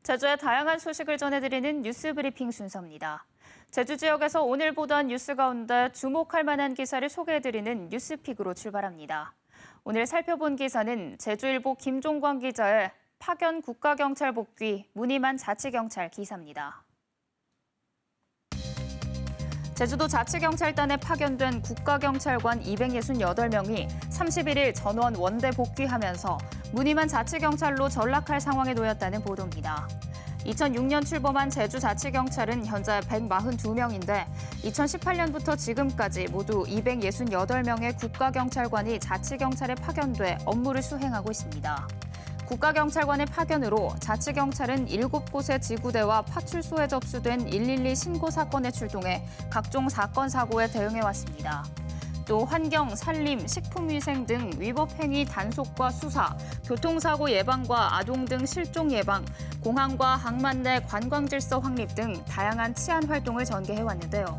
제주의 다양한 소식을 전해드리는 뉴스 브리핑 순서입니다. 제주 지역에서 오늘 보도한 뉴스 가운데 주목할 만한 기사를 소개해드리는 뉴스픽으로 출발합니다. 오늘 살펴본 기사는 제주일보 김종광 기자의 파견 국가경찰 복귀 문의만 자치경찰 기사입니다. 제주도 자치경찰단에 파견된 국가경찰관 268명이 31일 전원 원대 복귀하면서 문의만 자치경찰로 전락할 상황에 놓였다는 보도입니다. 2006년 출범한 제주자치경찰은 현재 142명인데 2018년부터 지금까지 모두 268명의 국가경찰관이 자치경찰에 파견돼 업무를 수행하고 있습니다. 국가경찰관의 파견으로 자치경찰은 7곳의 지구대와 파출소에 접수된 112 신고 사건에 출동해 각종 사건, 사고에 대응해왔습니다. 또 환경, 산림, 식품위생 등 위법행위 단속과 수사, 교통사고 예방과 아동 등 실종 예방, 공항과 항만 내 관광질서 확립 등 다양한 치안 활동을 전개해왔는데요.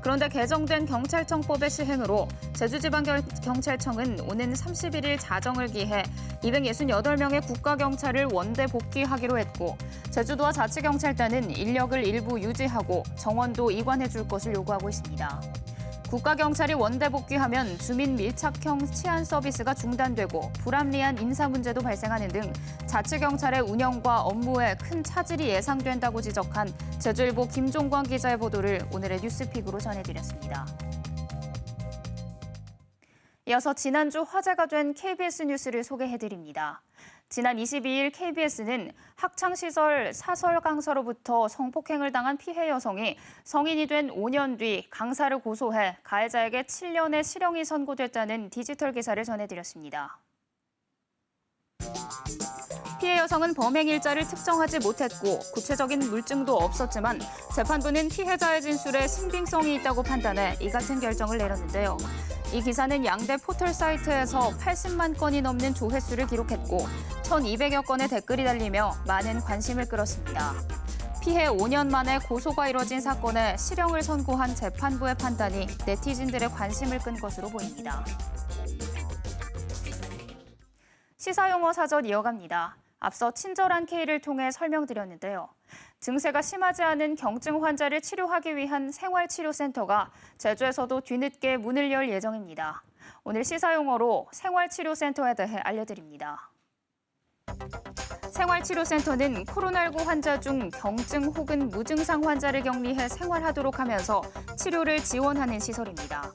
그런데 개정된 경찰청법의 시행으로 제주지방경찰청은 오는 31일 자정을 기해 268명의 국가경찰을 원대 복귀하기로 했고 제주도와 자치경찰단은 인력을 일부 유지하고 정원도 이관해 줄 것을 요구하고 있습니다. 국가경찰이 원대 복귀하면 주민 밀착형 치안 서비스가 중단되고 불합리한 인사 문제도 발생하는 등 자치경찰의 운영과 업무에 큰 차질이 예상된다고 지적한 제주일보 김종광 기자의 보도를 오늘의 뉴스픽으로 전해드렸습니다. 이어서 지난주 화제가 된 KBS 뉴스를 소개해드립니다. 지난 22일 KBS는 학창시절 사설 강사로부터 성폭행을 당한 피해 여성이 성인이 된 5년 뒤 강사를 고소해 가해자에게 7년의 실형이 선고됐다는 디지털 기사를 전해드렸습니다. 피해 여성은 범행 일자를 특정하지 못했고 구체적인 물증도 없었지만 재판부는 피해자의 진술에 신빙성이 있다고 판단해 이 같은 결정을 내렸는데요. 이 기사는 양대 포털 사이트에서 80만 건이 넘는 조회수를 기록했고 1,200여 건의 댓글이 달리며 많은 관심을 끌었습니다. 피해 5년 만에 고소가 이뤄진 사건에 실형을 선고한 재판부의 판단이 네티즌들의 관심을 끈 것으로 보입니다. 시사용어 사전 이어갑니다. 앞서 친절한 K를 통해 설명드렸는데요. 증세가 심하지 않은 경증 환자를 치료하기 위한 생활치료센터가 제주에서도 뒤늦게 문을 열 예정입니다. 오늘 시사용어로 생활치료센터에 대해 알려드립니다. 생활치료센터는 코로나19 환자 중 경증 혹은 무증상 환자를 격리해 생활하도록 하면서 치료를 지원하는 시설입니다.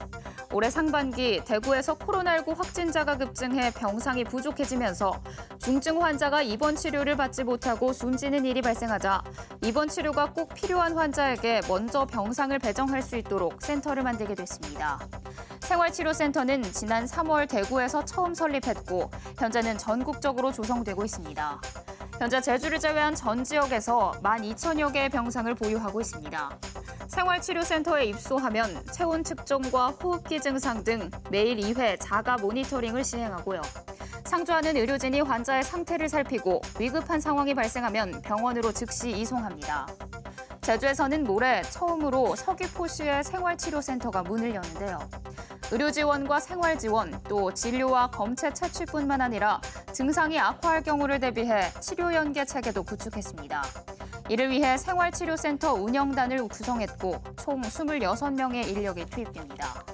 올해 상반기 대구에서 코로나19 확진자가 급증해 병상이 부족해지면서 중증 환자가 입원 치료를 받지 못하고 숨지는 일이 발생하자 입원 치료가 꼭 필요한 환자에게 먼저 병상을 배정할 수 있도록 센터를 만들게 됐습니다. 생활치료센터는 지난 3월 대구에서 처음 설립했고 현재는 전국적으로 조성되고 있습니다. 현재 제주를 제외한 전 지역에서 12,000여 개의 병상을 보유하고 있습니다. 생활치료센터에 입소하면 체온 측정과 호흡기 증상 등 매일 2회 자가 모니터링을 시행하고요. 상주하는 의료진이 환자의 상태를 살피고 위급한 상황이 발생하면 병원으로 즉시 이송합니다. 제주에서는 모레 처음으로 서귀포시의 생활치료센터가 문을 여는데요. 의료 지원과 생활 지원, 또 진료와 검체 채취뿐만 아니라 증상이 악화할 경우를 대비해 치료 연계 체계도 구축했습니다. 이를 위해 생활치료센터 운영단을 구성했고 총 26명의 인력이 투입됩니다.